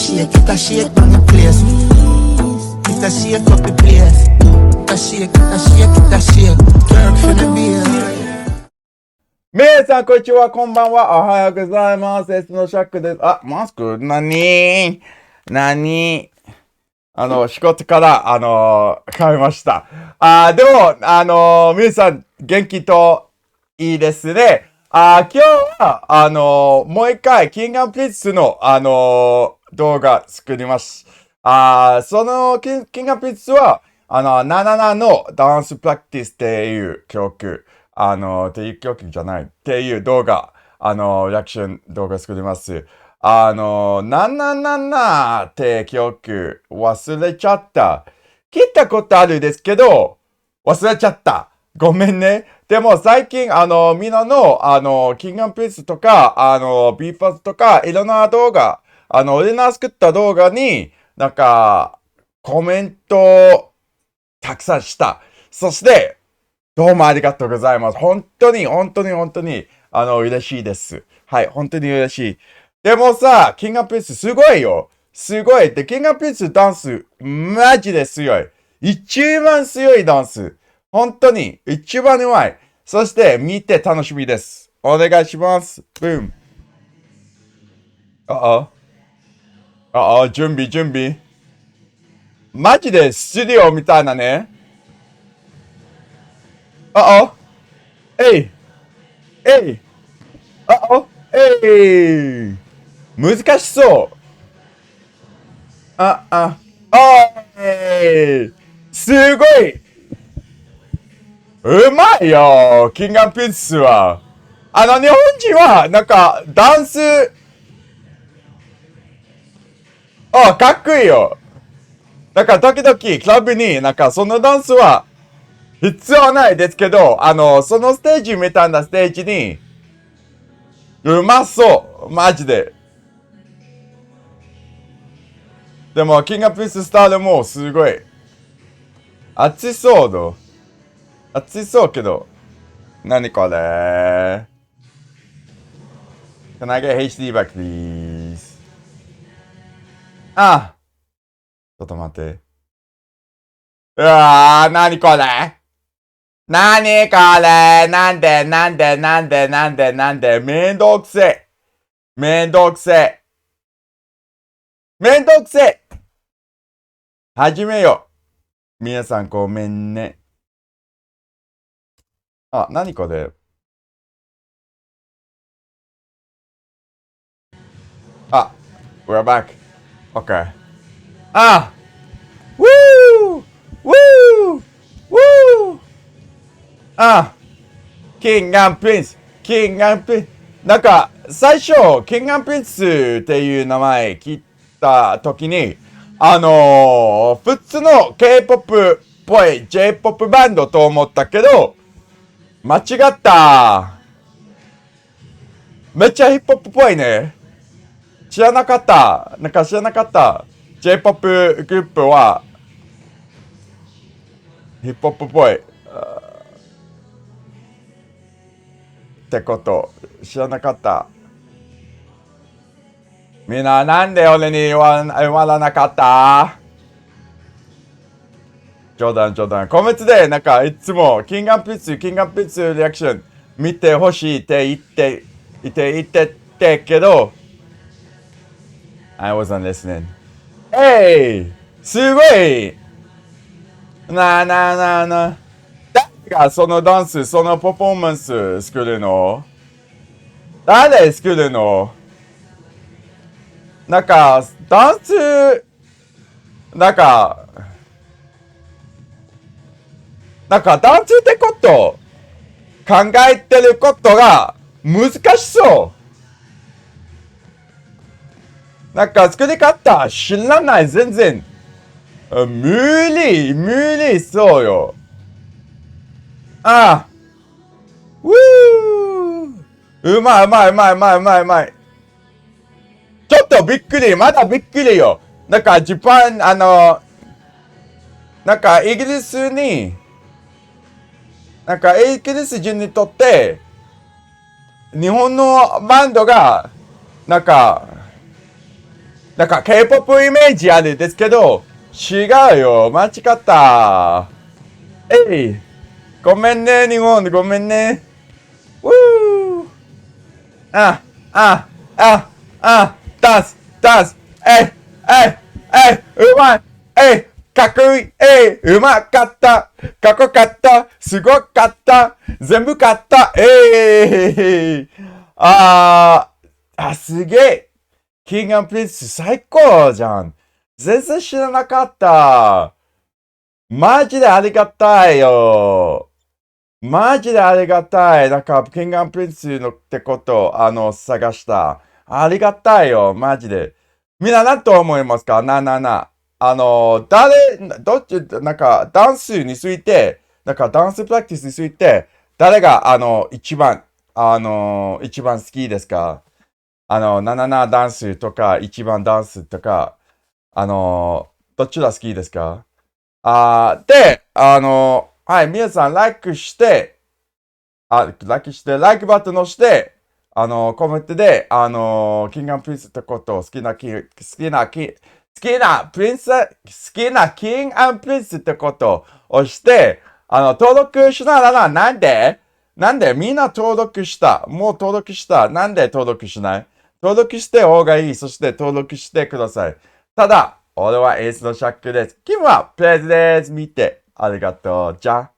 it a shake on the place. It a shake up the place. It a shake, it a shake, it a shake. Work for the beer. 皆さん、こんにちは、こんばんは。おはようございます。S のシャックです。あ、マスク何仕事から、帰りました。でも、皆さん、元気といいですね。今日は、もう一回、キングプリンスの、動画作ります。そのキングプリンスは、ナナナのダンスプラクティスっていう曲、っていう曲じゃない、っていう動画、リアクション動画作ります。ナナナナって曲忘れちゃった。聞いたことあるですけど、忘れちゃった。ごめんね。でも最近、みんなの、キングプリンスとか、ビーファーズとか、いろんな動画、俺が作った動画に、なんか、コメントたくさんした。そして、どうもありがとうございます。本当に、嬉しいです。はい、本当に嬉しい。でもさ、キングプリンスすごいよ。すごい。で、キングプリンスダンス、マジで強い。一番強いダンス。本当に、一番うまい。そして、見て楽しみです。お願いします。ブーム。準備。マジでスタジオみたいなね。えい。難しそう。すごい。うまいよ、キングプリンスは。日本人は、なんか、ダンス、かっこいいよ。なんか、時々、クラブに、なんか、そのダンスは、必要ないですけど、そのステージみたいなステージに、うまそう。マジで。でも、キングプリンススタイルもすごい。熱そうけど。何これ Can I get HD back, please? ちょっと待って。何これなんでめんどくせ始めよう。皆さんごめんね。何これwe're back. Okay. Woo!キングプリンス。なんか、最初、キングプリンスっていう名前聞いたときに、普通の K-POP っぽい J-POP バンドと思ったけど、間違った。めっちゃヒップホップっぽいね。知らなかった。J-POP グループは、ヒップホップっぽい。ってこと、知らなかった。みんな、なんで俺に言わなかった？冗談。個別で、なんか、いつも、キングプリンスリアクション見てほしいって言ってけど、I wasn't listening. すごい誰がそのダンス、そのパフォーマンス作るの？誰作るの？なんか、ダンス、なんかダンスってこと考えてることが難しそう。なんか作り方知らない、全然。無理そうよ。うまい。ちょっとびっくり、まだびっくりよ。なんか、なんか、イギリス人にとって、日本のバンドが、なんか、なんか K-POP イメージあるんですけど、違うよ。間違った。えい。ごめんね、日本。ごめんね。ウー。あ、あ、あ、あ、ダンス、ダンス。えい、えい、えい、うまい。えい、かっこいい。えい、うまかった。かっこよかった。すごかった。全部買った。えい。すげえ。キングプリンス最高じゃん。全然知らなかった。マジでありがたいよ。マジでありがたい。なんか、キングプリンスのってことを、探した。ありがたいよ。マジで。みんな何と思いますかなあなあなあ。どっち、なんか、ダンスについて、なんか、ダンスプラクティスについて、誰が、一番好きですかなななダンスとか、一番ダンスとか、どちら好きですかで、はい、皆さん、ライクして、ライクバトン押して、コメントで、キングプリンスってことを好きなプリンス、好きなキングプリンスってことを押して、登録しながら、なんでみんな登録した。もう登録した。なんで登録しない登録して方がいい。そして登録してください。ただ、俺はエースのシャックです。君はプレイズです。見て。ありがとう。じゃあ。